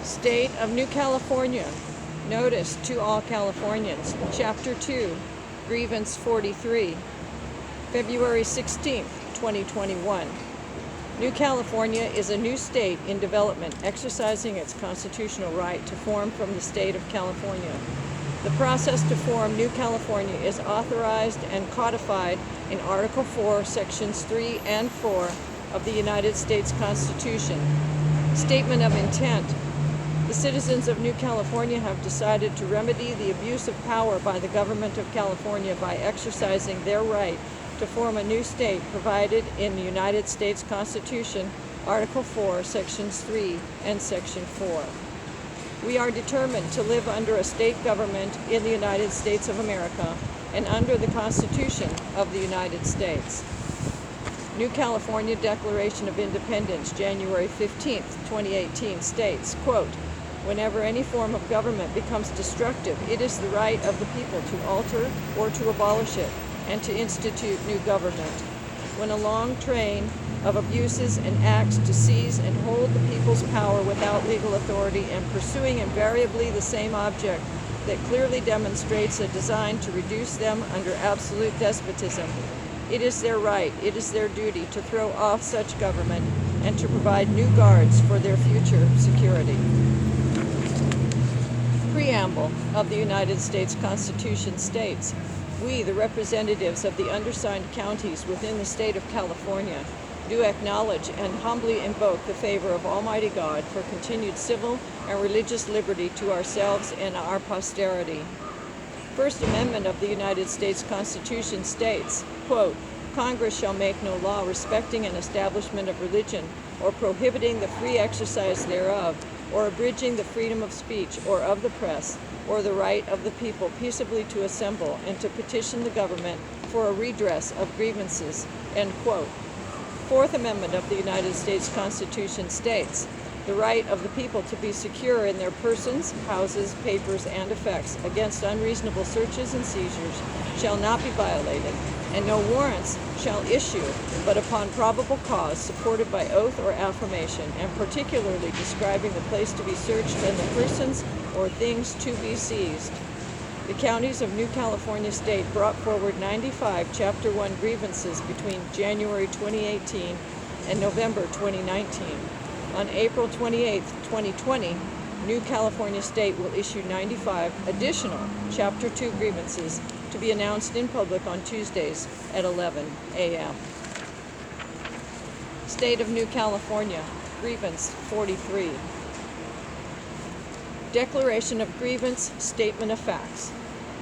State of New California. Notice to all Californians. Chapter 2, Grievance 43, February 16th, 2021. New California is a new state in development exercising its constitutional right to form from the state of California. The process to form New California is authorized and codified in Article 4, Sections 3 and 4 of the United States Constitution. Statement of intent. The citizens of New California have decided to remedy the abuse of power by the government of California by exercising their right to form a new state provided in the United States Constitution, Article 4, Sections 3 and Section 4. We are determined to live under a state government in the United States of America and under the Constitution of the United States. New California Declaration of Independence, January 15th, 2018 states, quote, "Whenever any form of government becomes destructive, it is the right of the people to alter or to abolish it and to institute new government. When a long train of abuses and acts to seize and hold the people's power without legal authority and pursuing invariably the same object that clearly demonstrates a design to reduce them under absolute despotism, it is their right, it is their duty to throw off such government and to provide new guards for their future security." Preamble of the United States Constitution states, "We, the representatives of the undersigned counties within the state of California, do acknowledge and humbly invoke the favor of Almighty God for continued civil and religious liberty to ourselves and our posterity." First Amendment of the United States Constitution states, quote, "Congress shall make no law respecting an establishment of religion or prohibiting the free exercise thereof, or abridging the freedom of speech or of the press, or the right of the people peaceably to assemble and to petition the government for a redress of grievances," end quote. Fourth Amendment of the United States Constitution states, "The right of the people to be secure in their persons, houses, papers, and effects against unreasonable searches and seizures shall not be violated, and no warrants shall issue but upon probable cause supported by oath or affirmation, and particularly describing the place to be searched and the persons or things to be seized." The counties of New California State brought forward 95 Chapter 1 grievances between January 2018 and November 2019. On April 28, 2020, New California State will issue 95 additional Chapter 2 grievances to be announced in public on Tuesdays at 11 a.m. State of New California, Grievance 43. Declaration of Grievance, Statement of Facts.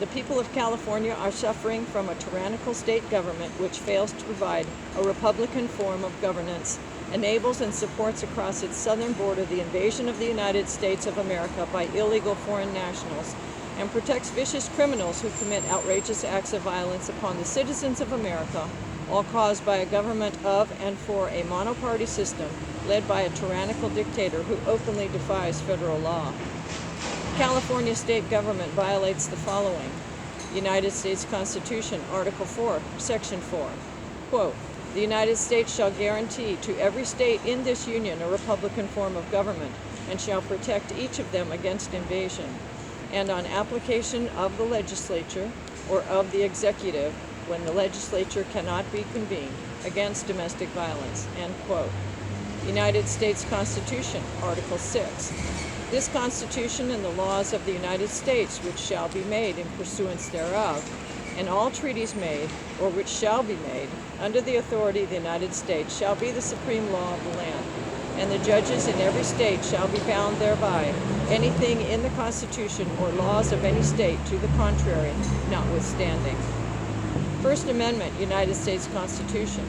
The people of California are suffering from a tyrannical state government which fails to provide a Republican form of governance, enables and supports across its southern border the invasion of the United States of America by illegal foreign nationals, and protects vicious criminals who commit outrageous acts of violence upon the citizens of America, all caused by a government of and for a monoparty system led by a tyrannical dictator who openly defies federal law. California state government violates the following. United States Constitution, Article 4, Section 4. Quote, "The United States shall guarantee to every state in this union a Republican form of government, and shall protect each of them against invasion, and on application of the legislature or of the executive, when the legislature cannot be convened, against domestic violence," end quote. United States Constitution, Article 6. "This Constitution and the laws of the United States which shall be made in pursuance thereof, and all treaties made, or which shall be made, under the authority of the United States, shall be the supreme law of the land, and the judges in every state shall be bound thereby, anything in the Constitution or laws of any state to the contrary notwithstanding." First Amendment, United States Constitution.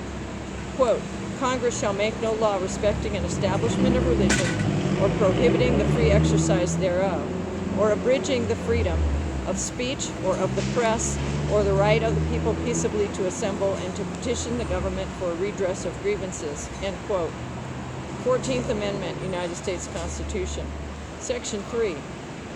Quote, "Congress shall make no law respecting an establishment of religion, or prohibiting the free exercise thereof, or abridging the freedom of speech or of the press, or the right of the people peaceably to assemble and to petition the government for a redress of grievances," end quote. 14th Amendment, United States Constitution. Section 3.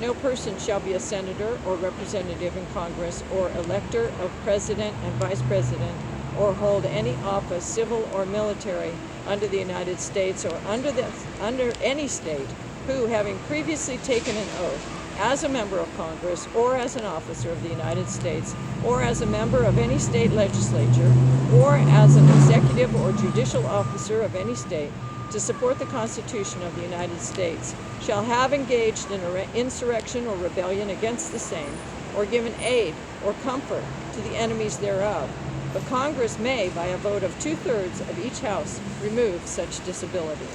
"No person shall be a senator or representative in Congress, or elector of president and vice president, or hold any office, civil or military, under the United States or under any state who, having previously taken an oath as a member of Congress or as an officer of the United States or as a member of any state legislature or as an executive or judicial officer of any state to support the Constitution of the United States, shall have engaged in insurrection or rebellion against the same, or given aid or comfort to the enemies thereof. But Congress may, by a vote of 2/3 of each house, remove such disability.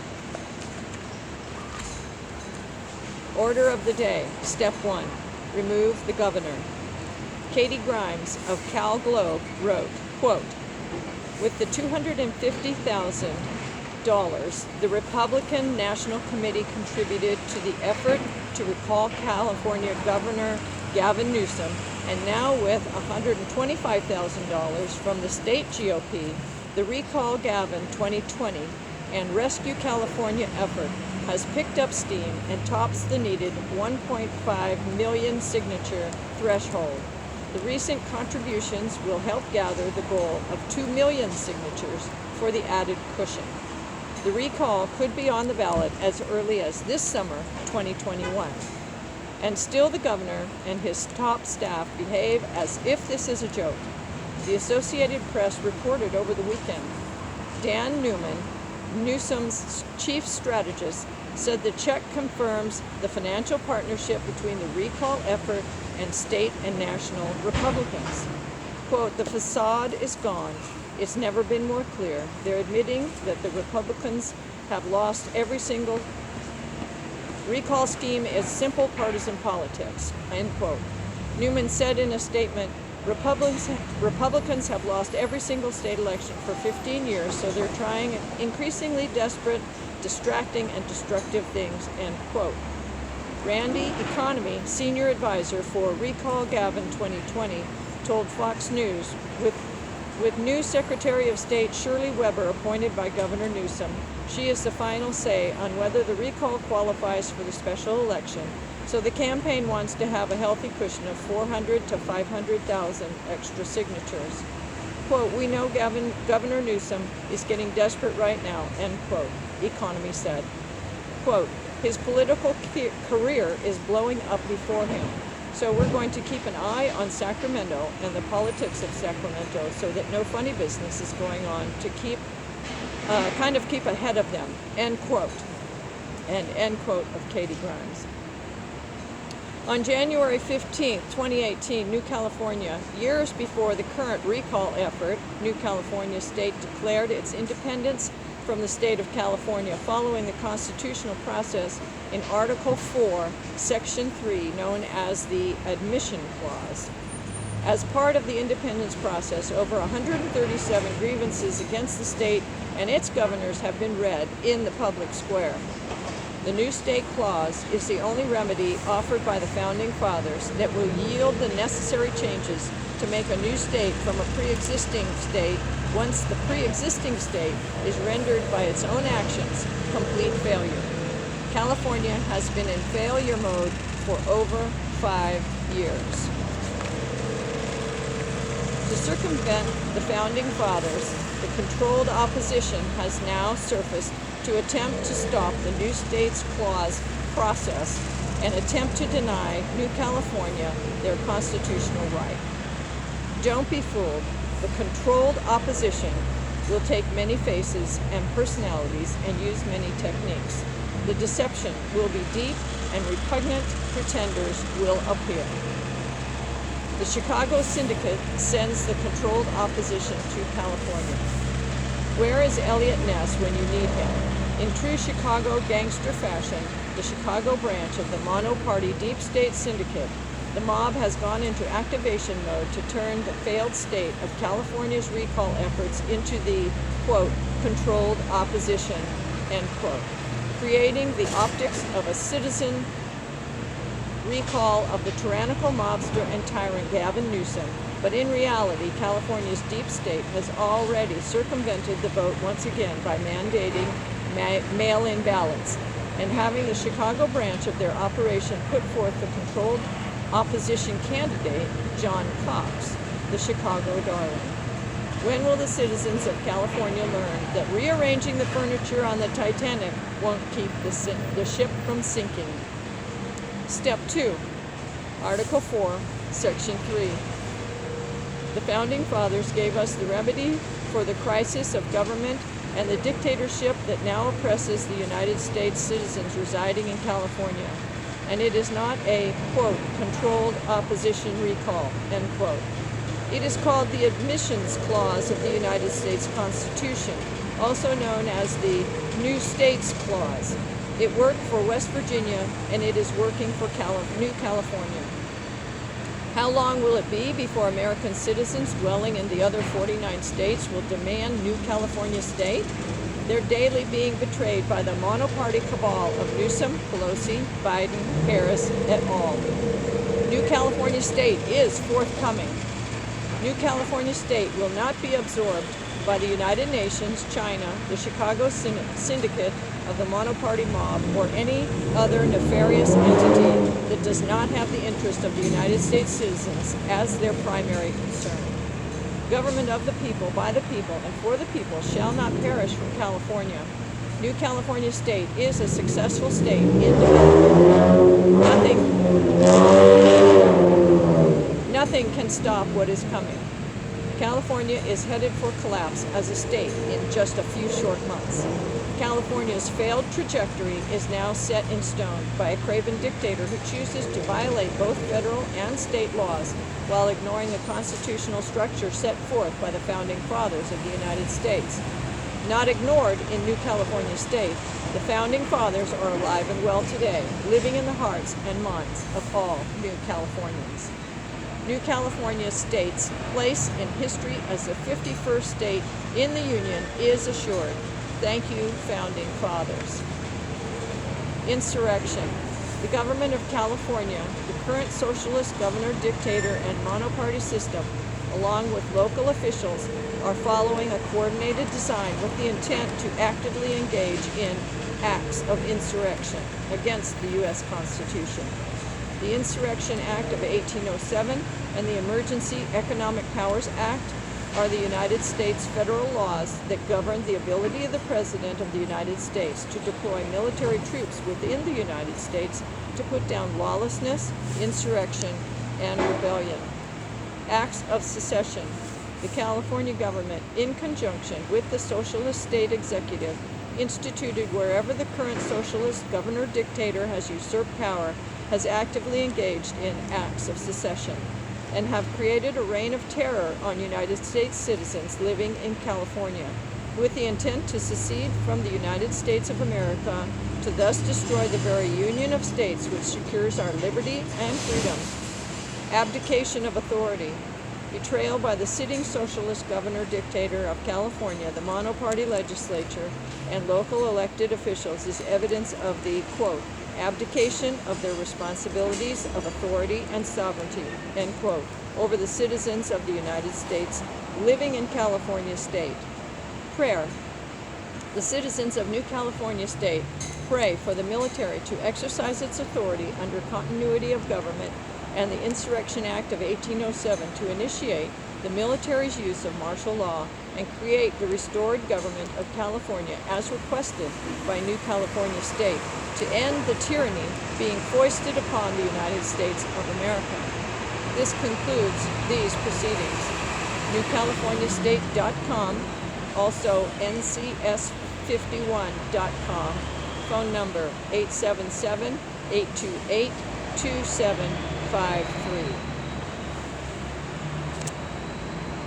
Order of the day. Step 1. Remove the governor. Katie Grimes of Cal Globe wrote, quote, with the $250,000 the Republican National Committee contributed to the effort to recall California Governor Gavin Newsom, and now with $125,000 from the state GOP, the Recall Gavin 2020 and Rescue California effort has picked up steam and tops the needed 1.5 million signature threshold. The recent contributions will help gather the goal of 2 million signatures for the added cushion. The recall could be on the ballot as early as this summer 2021. And still the governor and his top staff behave as if this is a joke. The Associated Press reported over the weekend. Dan Newman, Newsom's chief strategist, said the check confirms the financial partnership between the recall effort and state and national Republicans. Quote, the facade is gone. It's never been more clear. They're admitting that the Republicans have lost every single recall scheme is simple partisan politics, end quote. Newman said in a statement, Republicans have lost every single state election for 15 years, so they're trying increasingly desperate, distracting, and destructive things, end quote. Randy Economy, senior advisor for Recall Gavin 2020, told Fox News, with new Secretary of State Shirley Weber appointed by Governor Newsom, she is the final say on whether the recall qualifies for the special election, so the campaign wants to have a healthy cushion of 400 to 500,000 extra signatures. Quote, we know Governor Newsom is getting desperate right now, end quote, Economy said. Quote, his political career is blowing up before him, so we're going to keep an eye on Sacramento and the politics of Sacramento so that no funny business is going on to keep ahead of them, end quote. And end quote of Katie Grimes. On January 15, 2018, New California, years before the current recall effort, New California State declared its independence from the state of California following the constitutional process in Article 4, Section 3, known as the Admission Clause. As part of the independence process, over 137 grievances against the state and its governors have been read in the public square. The new state clause is the only remedy offered by the Founding Fathers that will yield the necessary changes to make a new state from a pre-existing state once the pre-existing state is rendered by its own actions complete failure. California has been in failure mode for over 5 years. To circumvent the Founding Fathers, the controlled opposition has now surfaced to attempt to stop the new states clause process and attempt to deny New California their constitutional right. Don't be fooled. The controlled opposition will take many faces and personalities and use many techniques. The deception will be deep and repugnant pretenders will appear. The Chicago Syndicate sends the controlled opposition to California. Where is Elliot Ness when you need him? In true Chicago gangster fashion, the Chicago branch of the mono-party deep state syndicate, the mob has gone into activation mode to turn the failed state of California's recall efforts into the, quote, controlled opposition, end quote, creating the optics of a citizen recall of the tyrannical mobster and tyrant Gavin Newsom. But in reality, California's deep state has already circumvented the vote once again by mandating mail-in ballots and having the Chicago branch of their operation put forth the controlled opposition candidate, John Cox, the Chicago darling. When will the citizens of California learn that rearranging the furniture on the Titanic won't keep the ship from sinking? Step 2, Article 4, Section 3. The Founding Fathers gave us the remedy for the crisis of government and the dictatorship that now oppresses the United States citizens residing in California. And it is not a, quote, controlled opposition recall, end quote. It is called the Admissions Clause of the United States Constitution, also known as the New States Clause. It worked for West Virginia, and it is working for New California. How long will it be before American citizens dwelling in the other 49 states will demand New California state? They're daily being betrayed by the monoparty cabal of Newsom, Pelosi, Biden, Harris, et al. New California state is forthcoming. New California state will not be absorbed by the United Nations, China, the Chicago Syndicate of the monoparty mob, or any other nefarious entity that does not have the interest of the United States citizens as their primary concern. Government of the people, by the people, and for the people shall not perish from California. New California state is a successful state in development. Nothing can stop what is coming. California is headed for collapse as a state in just a few short months. California's failed trajectory is now set in stone by a craven dictator who chooses to violate both federal and state laws while ignoring the constitutional structure set forth by the Founding Fathers of the United States. Not ignored in New California state, the Founding Fathers are alive and well today, living in the hearts and minds of all New Californians. New California state's place in history as the 51st state in the Union is assured. Thank you, Founding Fathers. Insurrection. The government of California, the current socialist governor, dictator, and monoparty system, along with local officials, are following a coordinated design with the intent to actively engage in acts of insurrection against the U.S. Constitution. The Insurrection Act of 1807 and the Emergency Economic Powers Act are the United States federal laws that govern the ability of the President of the United States to deploy military troops within the United States to put down lawlessness, insurrection, and rebellion. Acts of secession. The California government, in conjunction with the socialist state executive, instituted wherever the current socialist governor-dictator has usurped power, has actively engaged in acts of secession and have created a reign of terror on United States citizens living in California, with the intent to secede from the United States of America, to thus destroy the very union of states which secures our liberty and freedom. Abdication of authority. Betrayal by the sitting socialist governor-dictator of California, the monoparty legislature, and local elected officials is evidence of the, quote, abdication of their responsibilities of authority and sovereignty, end quote, over the citizens of the United States living in California state. Prayer. The citizens of New California state pray for the military to exercise its authority under continuity of government and the Insurrection Act of 1807 to initiate the military's use of martial law and create the restored government of California as requested by New California state to end the tyranny being foisted upon the United States of America. This concludes these proceedings. NewCaliforniaState.com, also NCS51.com, phone number 877-828-2753.